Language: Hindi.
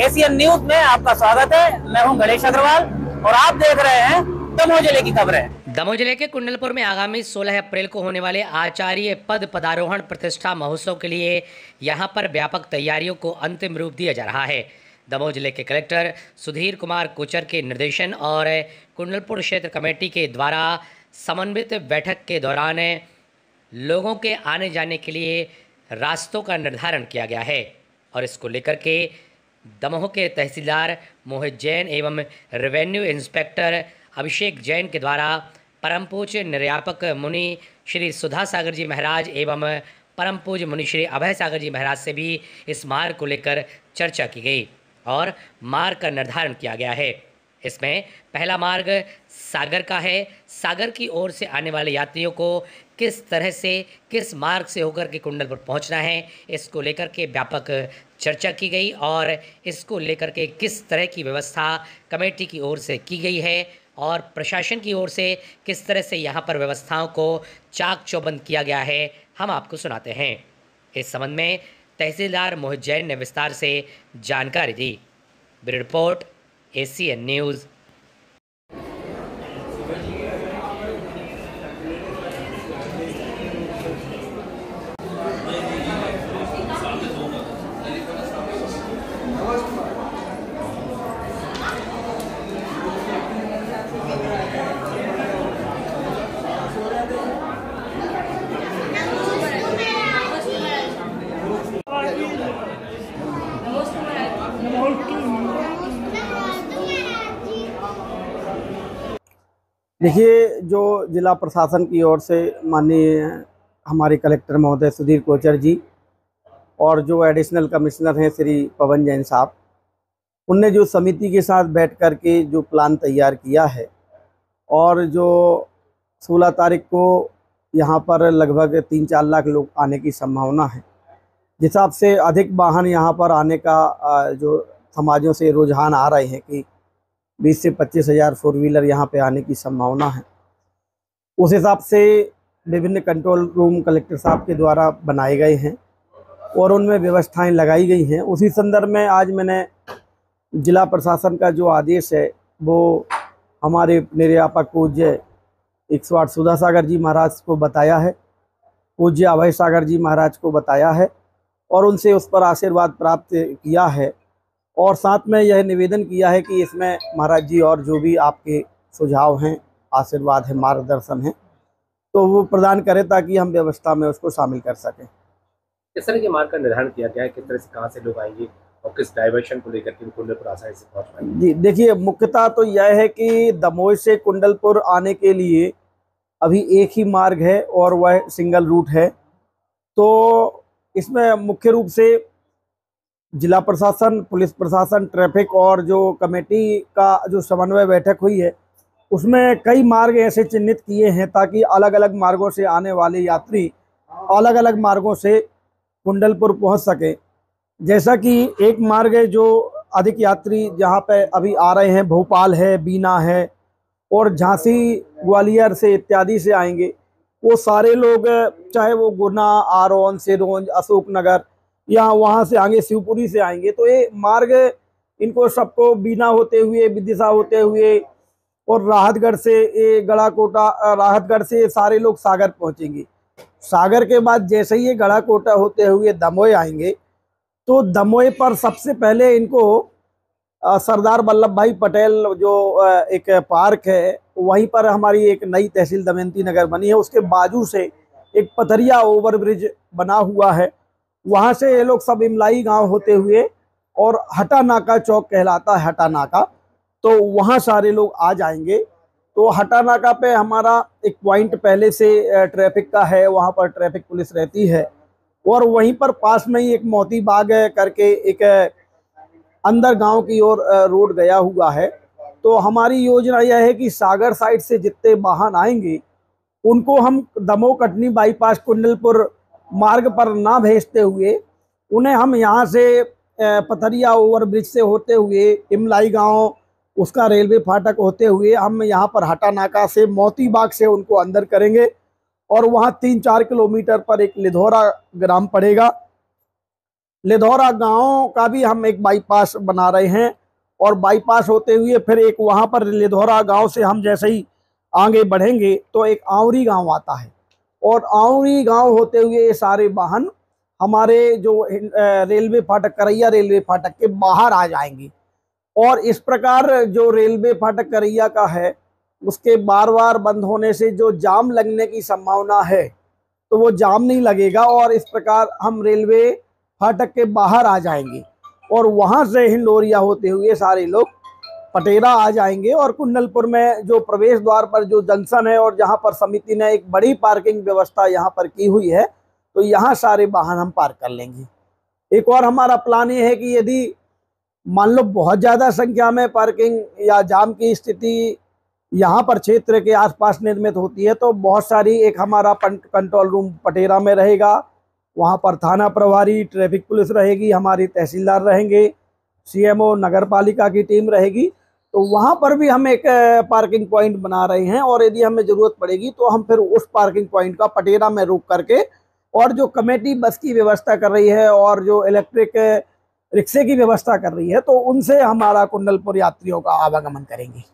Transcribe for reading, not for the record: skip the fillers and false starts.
एशियन न्यूज में आपका स्वागत है। मैं हूं गणेश अग्रवाल और आप देख रहे हैं दमोह जिले की खबरें। दमोह जिले के कुंडलपुर में आगामी 16 अप्रैल को होने वाले आचार्य पद पदारोहण प्रतिष्ठा महोत्सव के लिए यहां पर व्यापक तैयारियों को अंतिम रूप दिया जा रहा है। दमोह जिले के कलेक्टर सुधीर कुमार कोचर के निर्देशन और कुंडलपुर क्षेत्र कमेटी के द्वारा समन्वित बैठक के दौरान लोगों के आने जाने के लिए रास्तों का निर्धारण किया गया है और इसको लेकर के दमोह के तहसीलदार मोहित जैन एवं रेवेन्यू इंस्पेक्टर अभिषेक जैन के द्वारा परम पूज्य निर्यापक मुनि श्री सुधा सागर जी महाराज एवं परम पूज्य मुनि श्री अभय सागर जी महाराज से भी इस मार्ग को लेकर चर्चा की गई और मार्ग का निर्धारण किया गया है। इसमें पहला मार्ग सागर का है। सागर की ओर से आने वाले यात्रियों को किस तरह से किस मार्ग से होकर के कुंडलपुर पहुंचना है, इसको लेकर के व्यापक चर्चा की गई और इसको लेकर के किस तरह की व्यवस्था कमेटी की ओर से की गई है और प्रशासन की ओर से किस तरह से यहां पर व्यवस्थाओं को चाक चौबंद किया गया है, हम आपको सुनाते हैं। इस संबंध में तहसीलदार मोहित जैन ने विस्तार से जानकारी दी। Bureau report, Asian news. देखिए, जो जिला प्रशासन की ओर से माननीय हमारे कलेक्टर महोदय सुधीर कोचर जी और जो एडिशनल कमिश्नर हैं श्री पवन जैन साहब, उनने जो समिति के साथ बैठ कर के जो प्लान तैयार किया है और जो 16 तारीख को यहाँ पर लगभग 3-4 लाख लोग आने की संभावना है, जिस हिसाब से अधिक वाहन यहाँ पर आने का जो समाजों से रुझान आ रहे हैं कि 20 से 25 हज़ार 4 व्हीलर यहाँ पे आने की संभावना है, उस हिसाब से विभिन्न कंट्रोल रूम कलेक्टर साहब के द्वारा बनाए गए हैं और उनमें व्यवस्थाएं लगाई गई हैं। उसी संदर्भ में आज मैंने जिला प्रशासन का जो आदेश है वो हमारे निर्यापक पूज्य 108 सुधा सागर जी महाराज को बताया है, पूज्य अभय सागर जी महाराज को बताया है और उनसे उस पर आशीर्वाद प्राप्त किया है और साथ में यह निवेदन किया है कि इसमें महाराज जी और जो भी आपके सुझाव हैं, आशीर्वाद है, मार्गदर्शन है, तो वो प्रदान करें ताकि हम व्यवस्था में उसको शामिल कर सकें। किस तरह के मार्ग का निर्धारण किया गया है, किस तरह से कहाँ से लोग आएंगे और किस डायवर्शन को लेकर के कुंडलपुर आसानी से पहुँच पाएंगे? जी देखिए, मुख्यतः तो यह है कि दमोह से कुंडलपुर आने के लिए अभी एक ही मार्ग है और वह सिंगल रूट है। तो इसमें मुख्य रूप से जिला प्रशासन, पुलिस प्रशासन, ट्रैफिक और जो कमेटी का जो समन्वय बैठक हुई है उसमें कई मार्ग ऐसे चिन्हित किए हैं ताकि अलग अलग मार्गों से आने वाले यात्री अलग अलग मार्गों से कुंडलपुर पहुंच सके। जैसा कि एक मार्ग है जो अधिक यात्री जहां पे अभी आ रहे हैं, भोपाल है, बीना है और झांसी, ग्वालियर से इत्यादि से आएंगे, वो सारे लोग चाहे वो गुना, आरोन, सिरोंज, अशोकनगर या वहाँ से आएंगे, शिवपुरी से आएंगे, तो ये मार्ग इनको सबको बीना होते हुए, विदिशा होते हुए और राहतगढ़ से ये गढ़ाकोटा, राहतगढ़ से सारे लोग सागर पहुँचेंगे। सागर के बाद जैसे ही ये गढ़ाकोटा होते हुए दमोह आएंगे तो दमोह पर सबसे पहले इनको सरदार वल्लभ भाई पटेल जो एक पार्क है, वहीं पर हमारी एक नई तहसील दमयंती नगर बनी है, उसके बाजू से एक पथरिया ओवरब्रिज बना हुआ है, वहाँ से ये लोग सब इमलाई गांव होते हुए और हटा नाका चौक कहलाता है, हटा नाका, तो वहाँ सारे लोग आ जाएंगे। तो हटा नाका पे हमारा एक पॉइंट पहले से ट्रैफिक का है, वहाँ पर ट्रैफिक पुलिस रहती है और वहीं पर पास में ही एक मोती बाग करके एक अंदर गांव की ओर रोड गया हुआ है। तो हमारी योजना यह है कि सागर साइड से जितने वाहन आएंगे उनको हम दमोह कटनी बाईपास कुंडलपुर मार्ग पर ना भेजते हुए उन्हें हम यहाँ से पथरिया ओवरब्रिज से होते हुए इमलाई गांव, उसका रेलवे फाटक होते हुए हम यहाँ पर हटा नाका से मोती बाग से उनको अंदर करेंगे और वहाँ 3-4 किलोमीटर पर एक लिधौरा ग्राम पड़ेगा, लिधौरा गांव का भी हम एक बाईपास बना रहे हैं, और बाईपास होते हुए फिर एक वहां पर लिधौरा गांव से हम जैसे ही आगे बढ़ेंगे तो एक आंवरी गांव आता है, और आंवरी गांव होते हुए ये सारे वाहन हमारे जो रेलवे फाटक, करैया रेलवे फाटक के बाहर आ जाएंगे। और इस प्रकार जो रेलवे फाटक करैया का है उसके बार बार बंद होने से जो जाम लगने की संभावना है तो वो जाम नहीं लगेगा, और इस प्रकार हम रेलवे फाटक के बाहर आ जाएंगे और वहां से हिंडोरिया होते हुए सारे लोग पटेरा आ जाएंगे। और कुंडलपुर में जो प्रवेश द्वार पर जो जंक्शन है और जहां पर समिति ने एक बड़ी पार्किंग व्यवस्था यहां पर की हुई है, तो यहां सारे वाहन हम पार्क कर लेंगे। एक और हमारा प्लान ये है कि यदि मान लो बहुत ज़्यादा संख्या में पार्किंग या जाम की स्थिति यहाँ पर क्षेत्र के आसपास निर्मित होती है तो बहुत सारी, एक हमारा कंट्रोल रूम पटेरा में रहेगा, वहाँ पर थाना प्रभारी, ट्रैफिक पुलिस रहेगी, हमारी तहसीलदार रहेंगे, सीएमओ, नगर पालिका की टीम रहेगी, तो वहाँ पर भी हम एक पार्किंग पॉइंट बना रहे हैं। और यदि हमें ज़रूरत पड़ेगी तो हम फिर उस पार्किंग पॉइंट का पटेरा में रोक करके, और जो कमेटी बस की व्यवस्था कर रही है और जो इलेक्ट्रिक रिक्शे की व्यवस्था कर रही है, तो उनसे हमारा कुंडलपुर यात्रियों का आवागमन करेंगे।